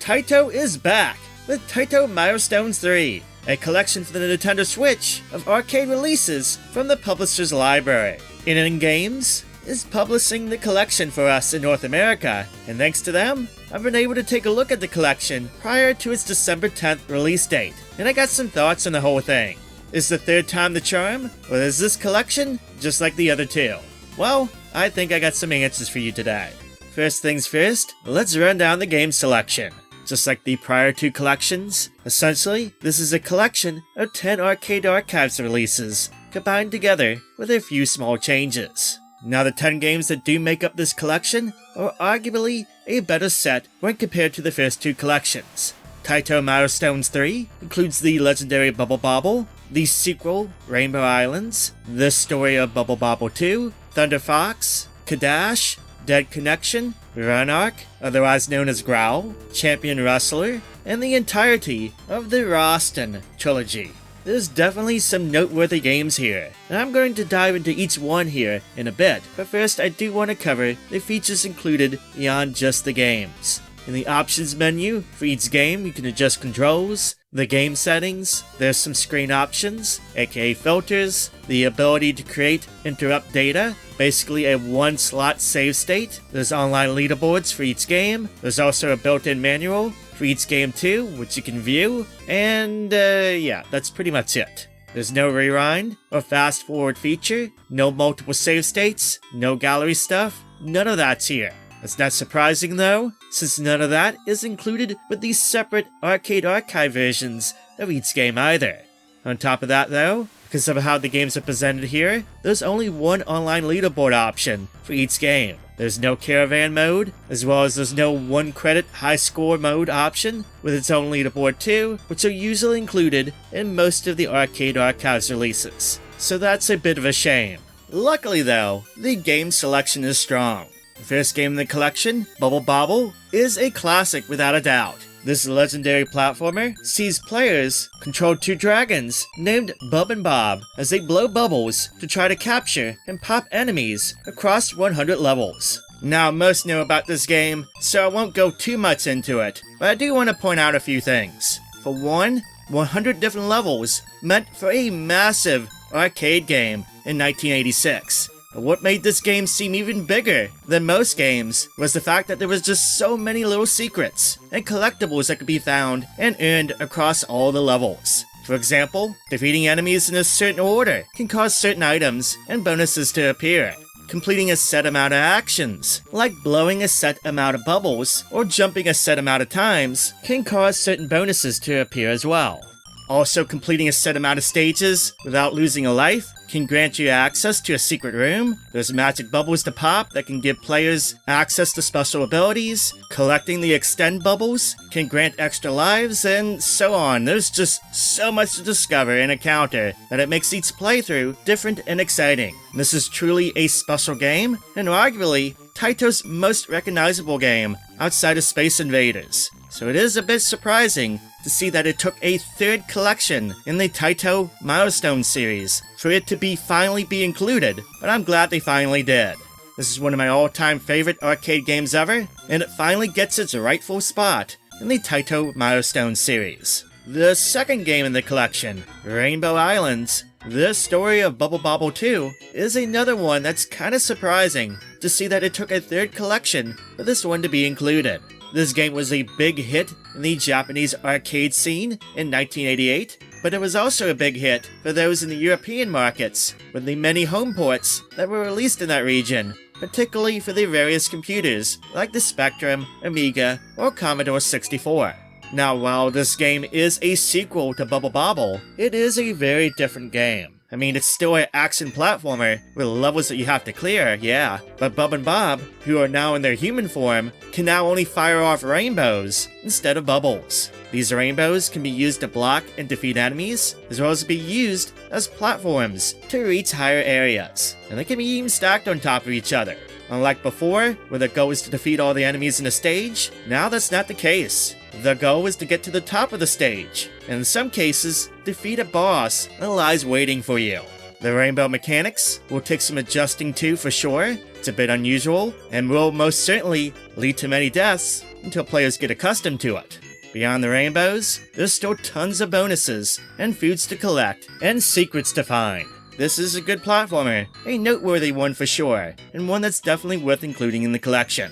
Taito is back with Taito Milestones 3, a collection for the Nintendo Switch of arcade releases from the publisher's library. Inen Games is publishing the collection for us in North America, and thanks to them, I've been able to take a look at the collection prior to its December 10th release date, and I got some thoughts on the whole thing. Is the third time the charm, or is this collection just like the other two? Well, I think I got some answers for you today. First things first, let's run down the game selection. Just like the prior two collections, essentially, this is a collection of 10 Arcade Archives releases, combined together with a few small changes. Now the 10 games that do make up this collection are arguably a better set when compared to the first two collections. Taito Milestones 3 includes the legendary Bobble, the sequel Rainbow Islands, the story of Bobble 2, Thunder Fox, Cadash, Dead Connection, Runark, otherwise known as Growl, Champion Wrestler, and the entirety of the Rastan trilogy. There's definitely some noteworthy games here, and I'm going to dive into each one here in a bit, but first I do want to cover the features included beyond just the games. In the options menu, for each game you can adjust controls, the game settings, there's some screen options, aka filters, the ability to create interrupt data, basically a one-slot save state, there's online leaderboards for each game, there's also a built-in manual for each game too, which you can view, and yeah, that's pretty much it. There's no rewind or fast forward feature, no multiple save states, no gallery stuff, none of that's here. That's not surprising though, since none of that is included with these separate Arcade Archive versions of each game either. On top of that though, because of how the games are presented here, there's only one online leaderboard option for each game. There's no caravan mode, as well as there's no one credit high score mode option with its own leaderboard too, which are usually included in most of the Arcade Archives releases. So that's a bit of a shame. Luckily though, the game selection is strong. The first game in the collection, Bobble, is a classic without a doubt. This legendary platformer sees players control two dragons named Bub and Bob as they blow bubbles to try to capture and pop enemies across 100 levels. Now, most know about this game, so I won't go too much into it, but I do want to point out a few things. For one, 100 different levels meant for a massive arcade game in 1986. But what made this game seem even bigger than most games was the fact that there was just so many little secrets and collectibles that could be found and earned across all the levels. For example, defeating enemies in a certain order can cause certain items and bonuses to appear. Completing a set amount of actions, like blowing a set amount of bubbles or jumping a set amount of times, can cause certain bonuses to appear as well. Also, completing a set amount of stages without losing a life can grant you access to a secret room. There's magic bubbles to pop that can give players access to special abilities. Collecting the extend bubbles can grant extra lives, and so on. There's just so much to discover and encounter that it makes each playthrough different and exciting. This is truly a special game, and arguably Taito's most recognizable game outside of Space Invaders. So it is a bit surprising to see that it took a third collection in the Taito Milestones series for it to finally be included, but I'm glad they finally did. This is one of my all-time favorite arcade games ever, and it finally gets its rightful spot in the Taito Milestones series. The second game in the collection, Rainbow Islands, the story of Bobble 2, is another one that's kinda surprising to see that it took a third collection for this one to be included. This game was a big hit in the Japanese arcade scene in 1988, but it was also a big hit for those in the European markets with the many home ports that were released in that region, particularly for the various computers like the Spectrum, Amiga, or Commodore 64. Now, while this game is a sequel to Bobble, it is a very different game. I mean, it's still an action platformer with levels that you have to clear, yeah. But Bub and Bob, who are now in their human form, can now only fire off rainbows instead of bubbles. These rainbows can be used to block and defeat enemies, as well as be used as platforms to reach higher areas. And they can be even stacked on top of each other. Unlike before, where the goal is to defeat all the enemies in a stage, now that's not the case. The goal is to get to the top of the stage, and in some cases, defeat a boss that lies waiting for you. The rainbow mechanics will take some adjusting to for sure. It's a bit unusual, and will most certainly lead to many deaths, until players get accustomed to it. Beyond the rainbows, there's still tons of bonuses, and foods to collect, and secrets to find. This is a good platformer, a noteworthy one for sure, and one that's definitely worth including in the collection.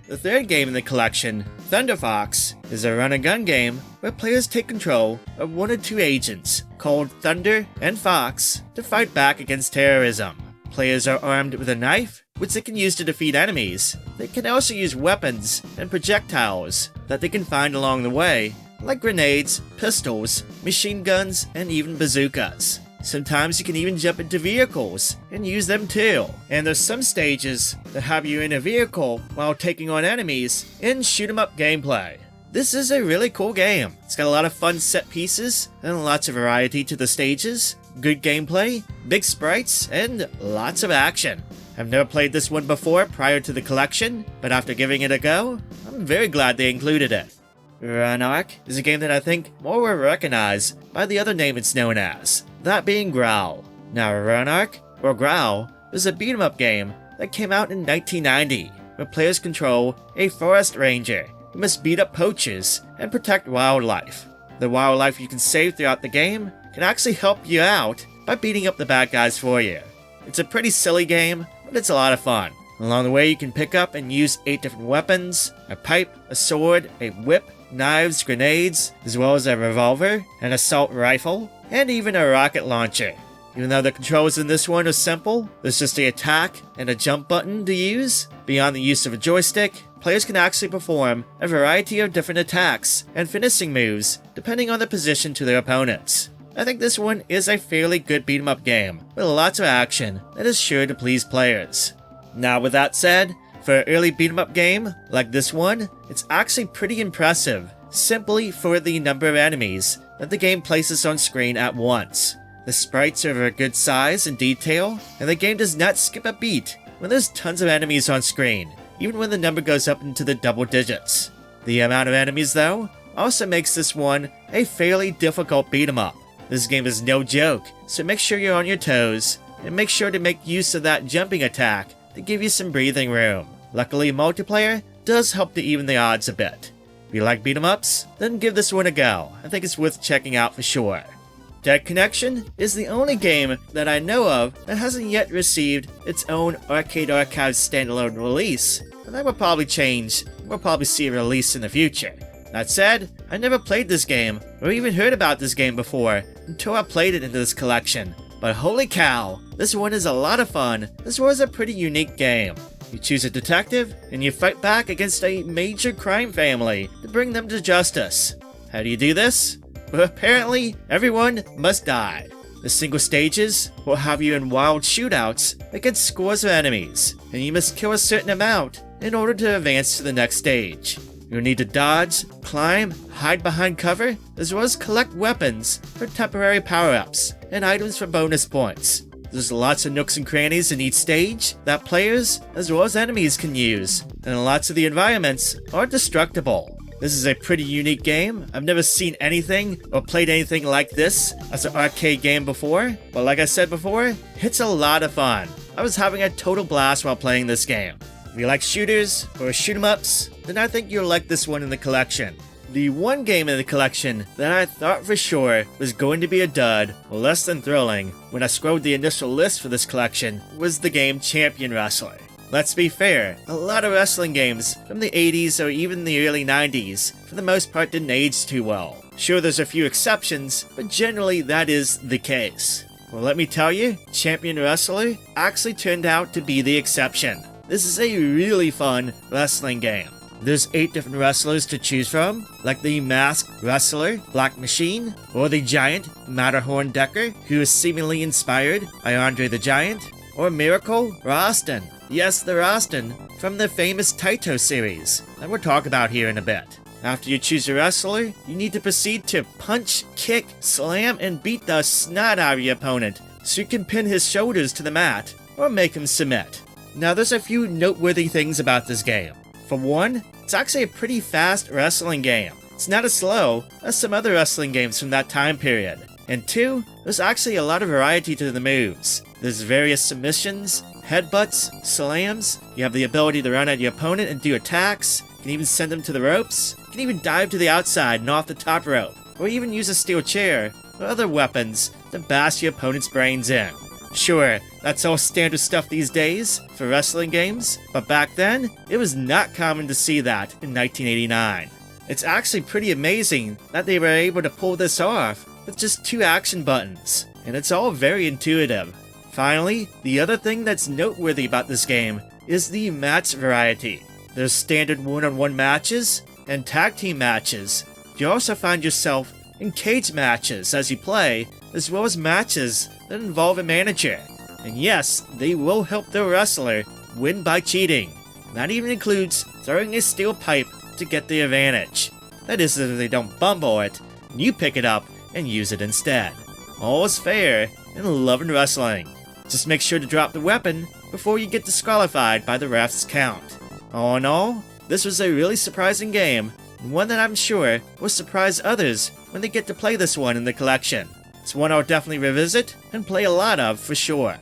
The third game in the collection, Thunder Fox, is a run-and-gun game where players take control of one or two agents, called Thunder and Fox, to fight back against terrorism. Players are armed with a knife, which they can use to defeat enemies. They can also use weapons and projectiles that they can find along the way, like grenades, pistols, machine guns, and even bazookas. Sometimes you can even jump into vehicles and use them too. And there's some stages that have you in a vehicle while taking on enemies in shoot-'em-up gameplay. This is a really cool game. It's got a lot of fun set pieces and lots of variety to the stages, good gameplay, big sprites, and lots of action. I've never played this one before prior to the collection, but after giving it a go, I'm very glad they included it. Runark is a game that I think more will recognize by the other name it's known as, that being Growl. Now Runark, or Growl, is a beat-em-up game that came out in 1990, where players control a forest ranger who must beat up poachers and protect wildlife. The wildlife you can save throughout the game can actually help you out by beating up the bad guys for you. It's a pretty silly game, but it's a lot of fun. Along the way you can pick up and use 8 different weapons, a pipe, a sword, a whip, knives, grenades, as well as a revolver, an assault rifle, and even a rocket launcher. Even though the controls in this one are simple, there's just the attack and a jump button to use. Beyond the use of a joystick, players can actually perform a variety of different attacks and finishing moves depending on the position to their opponents. I think this one is a fairly good beat-em-up game with lots of action that is sure to please players. Now with that said, for an early beat-em-up game like this one, it's actually pretty impressive, simply for the number of enemies that the game places on screen at once. The sprites are of a good size and detail, and the game does not skip a beat when there's tons of enemies on screen, even when the number goes up into the double digits. The amount of enemies, though, also makes this one a fairly difficult beat-em-up. This game is no joke, so make sure you're on your toes, and make sure to make use of that jumping attack to give you some breathing room. Luckily, multiplayer does help to even the odds a bit. If you like beat-em-ups, then give this one a go. I think it's worth checking out for sure. Dead Connection is the only game that I know of that hasn't yet received its own Arcade Archive standalone release, and that will probably change. We'll probably see a release in the future. That said, I never played this game, or even heard about this game before, until I played it into this collection. But holy cow, this one is a lot of fun, as well as a pretty unique game. You choose a detective, and you fight back against a major crime family to bring them to justice. How do you do this? Well, apparently, everyone must die. The single stages will have you in wild shootouts against scores of enemies, and you must kill a certain amount in order to advance to the next stage. You'll need to dodge, climb, hide behind cover, as well as collect weapons for temporary power-ups and items for bonus points. There's lots of nooks and crannies in each stage that players as well as enemies can use, and lots of the environments are destructible. This is a pretty unique game. I've never seen anything or played anything like this as an arcade game before, but like I said before, it's a lot of fun. I was having a total blast while playing this game. If you like shooters or shoot-'em-ups, then I think you'll like this one in the collection. The one game in the collection that I thought for sure was going to be a dud, or less than thrilling, when I scrolled the initial list for this collection, was the game Champion Wrestler. Let's be fair, a lot of wrestling games from the 80s or even the early 90s, for the most part, didn't age too well. Sure, there's a few exceptions, but generally that is the case. Well, let me tell you, Champion Wrestler actually turned out to be the exception. This is a really fun wrestling game. There's 8 different wrestlers to choose from, like the Masked Wrestler, Black Machine, or the Giant, Matterhorn Decker, who is seemingly inspired by Andre the Giant, or Miracle Rastan. Yes, the Rastan from the famous Taito series that we'll talk about here in a bit. After you choose a wrestler, you need to proceed to punch, kick, slam, and beat the snot out of your opponent so you can pin his shoulders to the mat or make him submit. Now, there's a few noteworthy things about this game. For one, it's actually a pretty fast wrestling game. It's not as slow as some other wrestling games from that time period. And 2, there's actually a lot of variety to the moves. There's various submissions, headbutts, slams, you have the ability to run at your opponent and do attacks, can even send them to the ropes, can even dive to the outside and off the top rope, or even use a steel chair or other weapons to bash your opponent's brains in. Sure, that's all standard stuff these days for wrestling games, but back then, it was not common to see that in 1989. It's actually pretty amazing that they were able to pull this off with just 2 action buttons, and it's all very intuitive. Finally, the other thing that's noteworthy about this game is the match variety. There's standard one-on-one matches and tag team matches. You also find yourself in cage matches as you play, as well as matches that involve a manager. And yes, they will help the wrestler win by cheating. That even includes throwing a steel pipe to get the advantage. That is if they don't bumble it, and you pick it up and use it instead. All is fair in love and wrestling. Just make sure to drop the weapon before you get disqualified by the ref's count. All in all, this was a really surprising game, and one that I'm sure will surprise others when they get to play this one in the collection. It's one I'll definitely revisit and play a lot of for sure.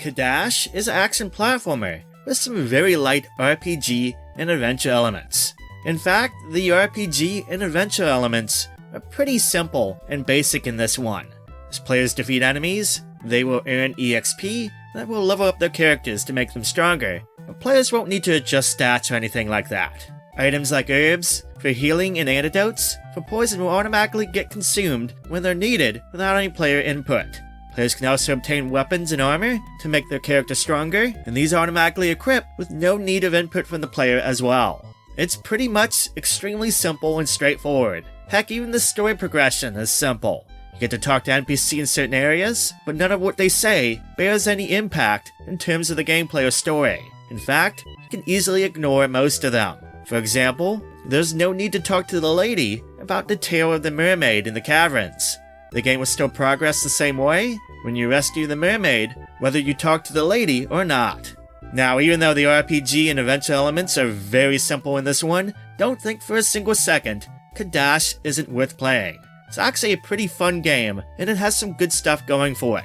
Cadash is an action platformer with some very light RPG and adventure elements. In fact, the RPG and adventure elements are pretty simple and basic in this one. As players defeat enemies, they will earn EXP that will level up their characters to make them stronger, but players won't need to adjust stats or anything like that. Items like herbs for healing and antidotes for poison will automatically get consumed when they're needed without any player input. Players can also obtain weapons and armor to make their character stronger, and these automatically equip with no need of input from the player as well. It's pretty much extremely simple and straightforward. Heck, even the story progression is simple. You get to talk to NPC in certain areas, but none of what they say bears any impact in terms of the gameplay or story. In fact, you can easily ignore most of them. For example, there's no need to talk to the lady about the tale of the mermaid in the caverns. The game will still progress the same way when you rescue the mermaid, whether you talk to the lady or not. Now, even though the RPG and adventure elements are very simple in this one, don't think for a single second Cadash isn't worth playing. It's actually a pretty fun game, and it has some good stuff going for it.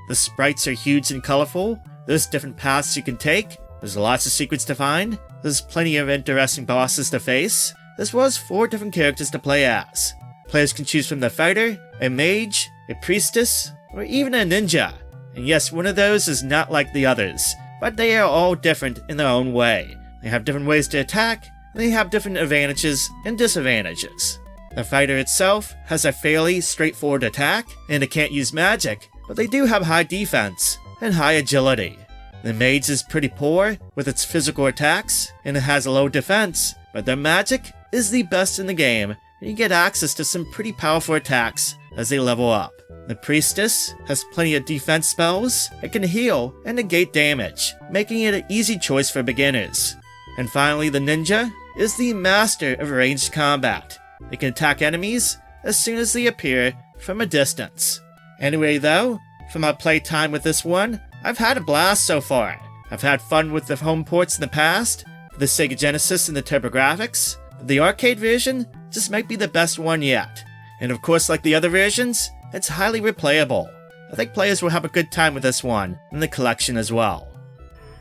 The sprites are huge and colorful, there's different paths you can take, there's lots of secrets to find, there's plenty of interesting bosses to face, as well as 4 different characters to play as. Players can choose from the fighter, a mage, a priestess, or even a ninja. And yes, one of those is not like the others, but they are all different in their own way. They have different ways to attack, and they have different advantages and disadvantages. The fighter itself has a fairly straightforward attack, and it can't use magic, but they do have high defense and high agility. The mage is pretty poor with its physical attacks, and it has a low defense, but their magic is the best in the game, and you get access to some pretty powerful attacks as they level up. The priestess has plenty of defense spells, it can heal and negate damage, making it an easy choice for beginners. And finally, the ninja is the master of ranged combat. They can attack enemies as soon as they appear from a distance. Anyway though, for my playtime with this one, I've had a blast so far. I've had fun with the home ports in the past, for the Sega Genesis and the TurboGrafx. The arcade version just might be the best one yet. And of course, like the other versions, it's highly replayable. I think players will have a good time with this one in the collection as well.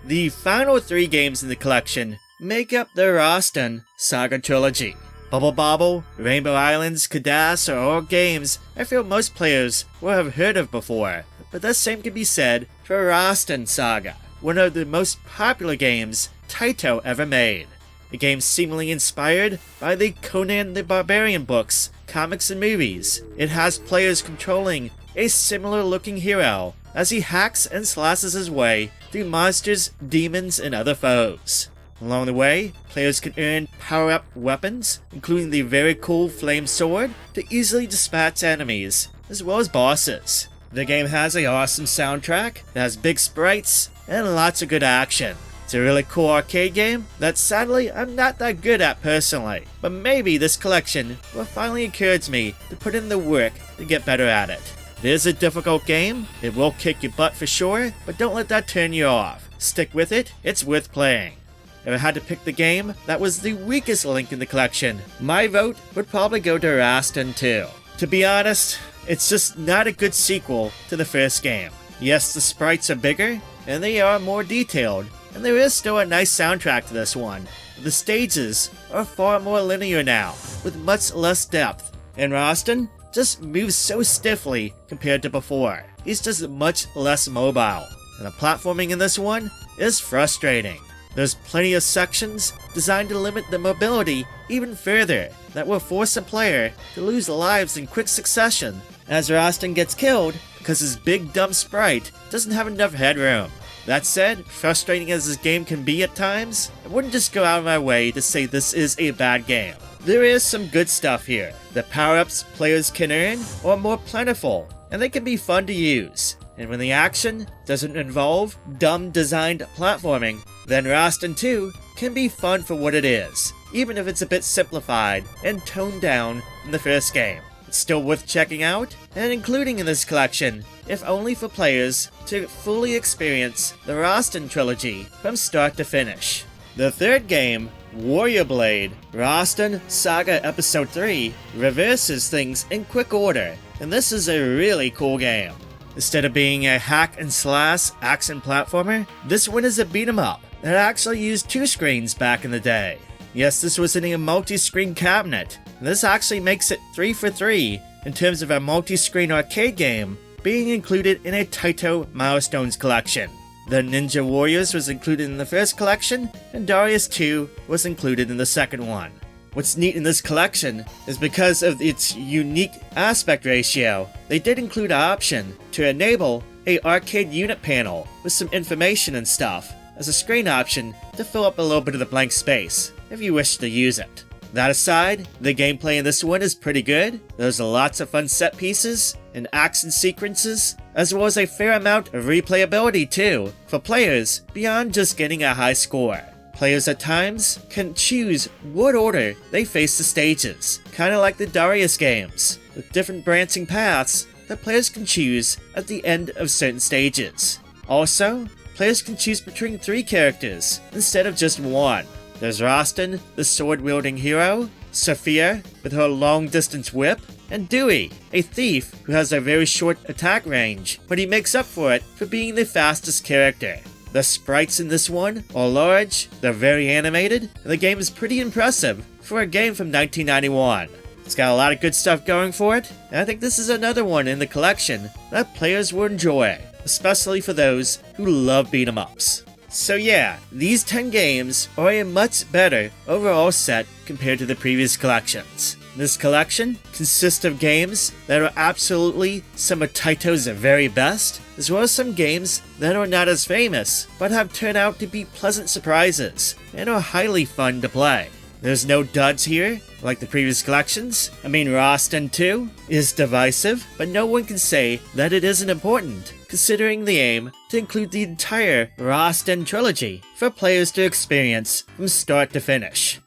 The final 3 games in the collection make up the Rastan Saga trilogy. Bobble, Rainbow Islands, Cadash are all games I feel most players will have heard of before, but the same can be said for Rastan Saga, one of the most popular games Taito ever made. The game seemingly inspired by the Conan the Barbarian books, comics, and movies. It has players controlling a similar looking hero as he hacks and slashes his way through monsters, demons, and other foes. Along the way, players can earn power-up weapons, including the very cool Flame Sword, to easily dispatch enemies, as well as bosses. The game has an awesome soundtrack that has big sprites and lots of good action. It's a really cool arcade game that sadly I'm not that good at personally, but maybe this collection will finally encourage me to put in the work to get better at it. It is a difficult game, it will kick your butt for sure, but don't let that turn you off. Stick with it, it's worth playing. If I had to pick the game that was the weakest link in the collection, my vote would probably go to Rastan 2. To be honest, it's just not a good sequel to the first game. Yes, the sprites are bigger, and they are more detailed, and there is still a nice soundtrack to this one, The stages are far more linear now, with much less depth, and Rastan just moves so stiffly compared to before. He's just much less mobile, and the platforming in this one is frustrating. There's plenty of sections designed to limit the mobility even further that will force a player to lose lives in quick succession as Rastan gets killed because his big dumb sprite doesn't have enough headroom. That said, frustrating as this game can be at times, I wouldn't just go out of my way to say this is a bad game. There is some good stuff here. The power-ups players can earn are more plentiful, and they can be fun to use. And when the action doesn't involve dumb designed platforming, then Rastan 2 can be fun for what it is, even if it's a bit simplified and toned down in the first game. It's still worth checking out and including in this collection, if only for players to fully experience the Rastan trilogy from start to finish. The third game, Warrior Blade, Rastan Saga Episode 3, reverses things in quick order, and this is a really cool game. Instead of being a hack and slash action platformer, this one is a beat 'em up that actually used 2 screens back in the day. Yes, this was in a multi-screen cabinet, and this actually makes it 3 for 3 in terms of a multi-screen arcade game being included in a Taito Milestones collection. The Ninja Warriors was included in the first collection, and Darius 2 was included in the second one. What's neat in this collection is because of its unique aspect ratio, they did include an option to enable a arcade unit panel with some information and stuff as a screen option to fill up a little bit of the blank space if you wish to use it. That aside, the gameplay in this one is pretty good. There's lots of fun set pieces and action sequences, as well as a fair amount of replayability too, for players beyond just getting a high score. Players at times can choose what order they face the stages, kinda like the Darius games, with different branching paths that players can choose at the end of certain stages. Also, players can choose between 3 characters instead of just 1. There's Rastan, the sword-wielding hero, Sophia, with her long-distance whip, and Dewey, a thief who has a very short attack range, but he makes up for it for being the fastest character. The sprites in this one are large, they're very animated, and the game is pretty impressive for a game from 1991. It's got a lot of good stuff going for it, and I think this is another one in the collection that players will enjoy, especially for those who love beat-em-ups. So yeah, these 10 games are a much better overall set compared to the previous collections. This collection consists of games that are absolutely some of Taito's very best, as well as some games that are not as famous, but have turned out to be pleasant surprises, and are highly fun to play. There's no duds here, like the previous collections. I mean, Rastan 2 is divisive, but no one can say that it isn't important, considering the aim to include the entire Rastan trilogy for players to experience from start to finish.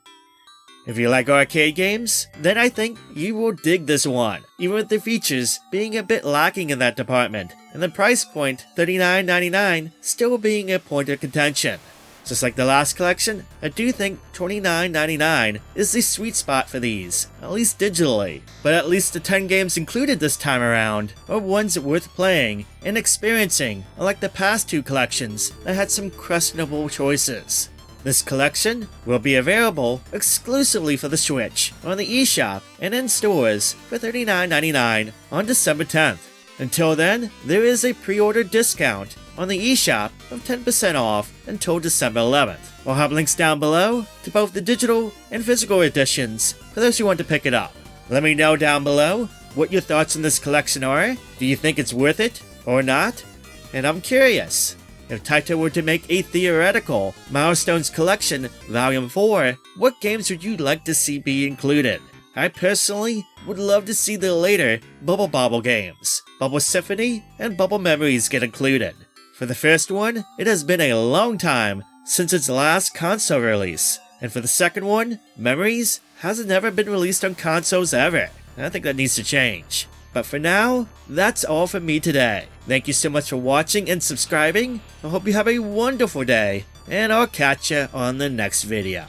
If you like arcade games, then I think you will dig this one, even with the features being a bit lacking in that department, and the price point, $39.99, still being a point of contention. Just like the last collection, I do think $29.99 is the sweet spot for these, at least digitally. But at least the 10 games included this time around are ones worth playing and experiencing, unlike the past 2 collections that had some questionable choices. This collection will be available exclusively for the Switch on the eShop and in stores for $39.99 on December 10th. Until then, there is a pre-order discount on the eShop of 10% off until December 11th. I'll have links down below to both the digital and physical editions for those who want to pick it up. Let me know down below what your thoughts on this collection are. Do you think it's worth it or not? And I'm curious, if Taito were to make a theoretical Milestones Collection Volume 4, what games would you like to see be included? I personally would love to see the later Bobble games, Bubble Symphony and Bubble Memories, get included. For the first one, it has been a long time since its last console release, and for the second one, Memories hasn't ever been released on consoles ever. I think that needs to change. But for now, that's all from me today. Thank you so much for watching and subscribing. I hope you have a wonderful day, and I'll catch you on the next video.